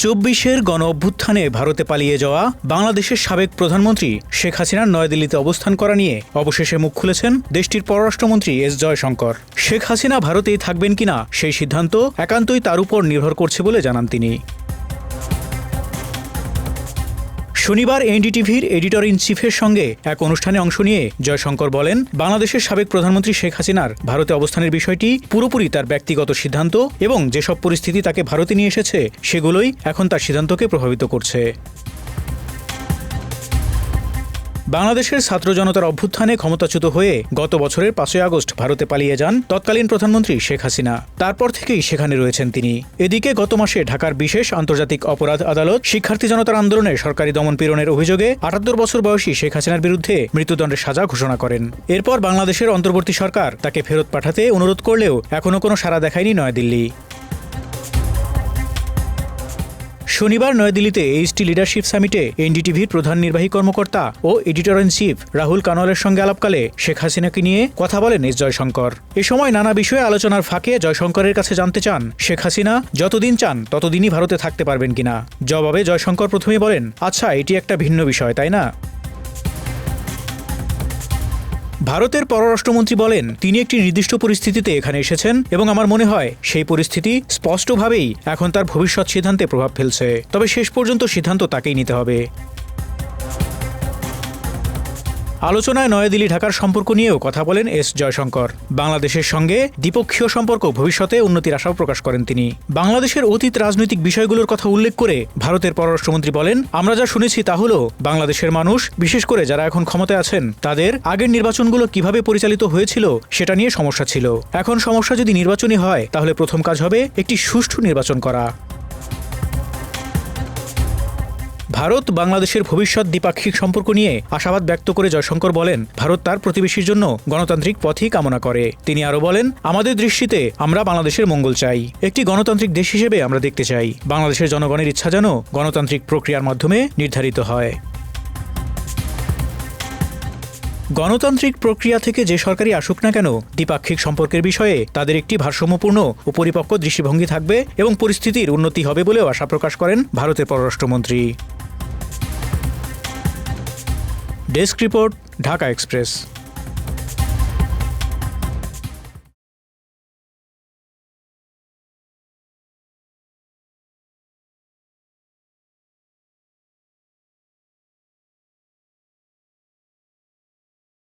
২৪-এর গণ অভ্যুত্থানে ভারতে পালিয়ে যাওয়া বাংলাদেশের সাবেক প্রধানমন্ত্রী শেখ হাসিনার নয়াদিল্লিতে অবস্থান করা নিয়ে অবশেষে মুখ খুলেছেন দেশটির পররাষ্ট্রমন্ত্রী এস জয়শঙ্কর। শেখ হাসিনা ভারতেই থাকবেন কিনা সেই সিদ্ধান্ত একান্তই তার উপর নির্ভর করছে বলে জানান তিনি। শনিবার এনডিটিভির এডিটর ইন চিফের সঙ্গে এক অনুষ্ঠানে অংশ নিয়ে জয়শঙ্কর বলেন, বাংলাদেশের সাবেক প্রধানমন্ত্রী শেখ হাসিনার ভারতে অবস্থানের বিষয়টি পুরোপুরি তার ব্যক্তিগত সিদ্ধান্ত এবং যেসব পরিস্থিতি তাকে ভারতে নিয়ে এসেছে সেগুলোই এখন তার সিদ্ধান্তকে প্রভাবিত করছে। বাংলাদেশের ছাত্র জনতার অভ্যুত্থানে ক্ষমতাচ্যুত হয়ে গত বছরের ৫ই আগস্ট ভারতে পালিয়ে যান তৎকালীন প্রধানমন্ত্রী শেখ হাসিনা। তারপর থেকেই সেখানে রয়েছেন তিনি। এদিকে গত মাসে ঢাকার বিশেষ আন্তর্জাতিক অপরাধ আদালত শিক্ষার্থী জনতার আন্দোলনে সরকারি দমন-পীড়নের অভিযোগে ৭৮ বছর বয়সী শেখ হাসিনার বিরুদ্ধে মৃত্যুদণ্ডের সাজা ঘোষণা করেন। এরপর বাংলাদেশের অন্তর্বর্তী সরকার তাকে ফেরত পাঠাতে অনুরোধ করলেও এখনও কোনো সাড়া দেখায়নি নয়াদিল্লি। শনিবার নয়াদিল্লিতে এইচটি লিডারশিপ সামিটে এনডিটিভির প্রধান নির্বাহী কর্মকর্তা ও এডিটর ইন চিফ রাহুল কানওয়ালের সঙ্গে আলাপকালে শেখ হাসিনাকে নিয়ে কথা বলেন এস জয়শঙ্কর। এ সময় নানা বিষয়ে আলোচনার ফাঁকে জয়শঙ্করের কাছে জানতে চান শেখ হাসিনা যতদিন চান ততদিনই ভারতে থাকতে পারবেন কিনা। জবাবে জয়শঙ্কর প্রথমেই বলেন, আচ্ছা, এটি একটা ভিন্ন বিষয়, তাই না? ভারতের পররাষ্ট্রমন্ত্রী বলেন, তিনি একটি নির্দিষ্ট পরিস্থিতিতে এখানে এসেছেন এবং আমার মনে হয় সেই পরিস্থিতি স্পষ্টভাবেই এখন তার ভবিষ্যৎ সিদ্ধান্তে প্রভাব ফেলছে। তবে শেষ পর্যন্ত সিদ্ধান্ত তাকেই নিতে হবে। আলোচনায় নয়াদিল্লি ঢাকার সম্পর্ক নিয়েও কথা বলেন এস জয়শঙ্কর। বাংলাদেশের সঙ্গে দ্বিপক্ষীয় সম্পর্ক ভবিষ্যতে উন্নতির আশাও প্রকাশ করেন তিনি। বাংলাদেশের অতীত রাজনৈতিক বিষয়গুলোর কথা উল্লেখ করে ভারতের পররাষ্ট্রমন্ত্রী বলেন, আমরা যা শুনেছি তা হলো বাংলাদেশের মানুষ, বিশেষ করে যারা এখন ক্ষমতায় আছেন, তাদের আগের নির্বাচনগুলো কিভাবে পরিচালিত হয়েছিল সেটা নিয়ে সমস্যা ছিল। এখন সমস্যা যদি নির্বাচনী হয় তাহলে প্রথম কাজ হবে একটি সুষ্ঠু নির্বাচন করা। ভারত বাংলাদেশের ভবিষ্যৎ দ্বিপাক্ষিক সম্পর্ক নিয়ে আশাবাদ ব্যক্ত করে জয়শঙ্কর বলেন, ভারত তার প্রতিবেশীর জন্য গণতান্ত্রিক পথই কামনা করে। তিনি আরও বলেন, আমাদের দৃষ্টিতে আমরা বাংলাদেশের মঙ্গল চাই। একটি গণতান্ত্রিক দেশ হিসেবে আমরা দেখতে চাই বাংলাদেশের জনগণের ইচ্ছা যেন গণতান্ত্রিক প্রক্রিয়ার মাধ্যমে নির্ধারিত হয়। গণতান্ত্রিক প্রক্রিয়া থেকে যে সরকারই আসুক না কেন, দ্বিপাক্ষিক সম্পর্কের বিষয়ে তাদের একটি ভারসাম্যপূর্ণ ও পরিপক্ক দৃষ্টিভঙ্গি থাকবে এবং পরিস্থিতির উন্নতি হবে বলেও আশা প্রকাশ করেন ভারতের পররাষ্ট্রমন্ত্রী। Desk report, Dhaka express.